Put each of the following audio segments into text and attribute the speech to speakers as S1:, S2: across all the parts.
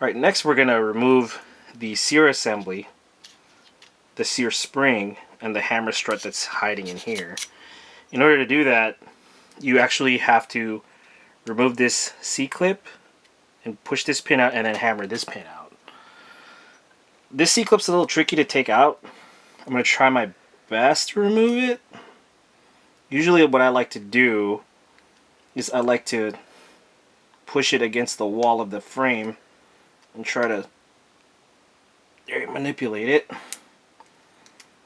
S1: Alright, next we're going to remove the Sear assembly, the Sear spring, and the hammer strut that's hiding in here. In order to do that, you actually have to remove this C-clip and push this pin out and then hammer this pin out. This C-clip's a little tricky to take out. I'm going to try my best to remove it. Usually what I like to do is I like to push it against the wall of the frame and try to manipulate it.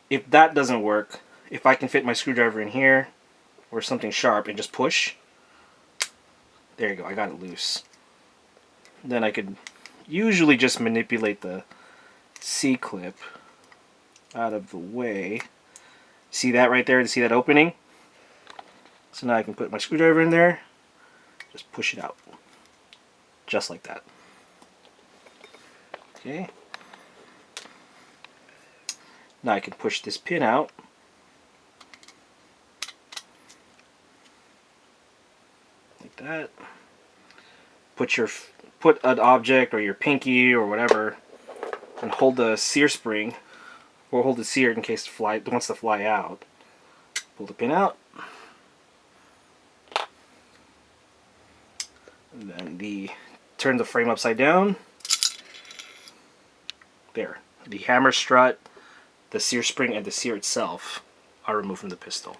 S1: If that doesn't work, if I can fit my screwdriver in here or something sharp and just push, there you go, I got it loose. Then I could usually just manipulate the C-clip out of the way. See that right there? See that opening? So now I can put my screwdriver in there, just push it out. Just like that. Okay. Now I can push this pin out. Like that. Put an object or your pinky or whatever and hold the Sear spring, or hold the Sear in case it wants to fly out. Pull the pin out. And then turn the frame upside down. There. The hammer strut, the Sear spring, and the Sear itself are removed from the pistol.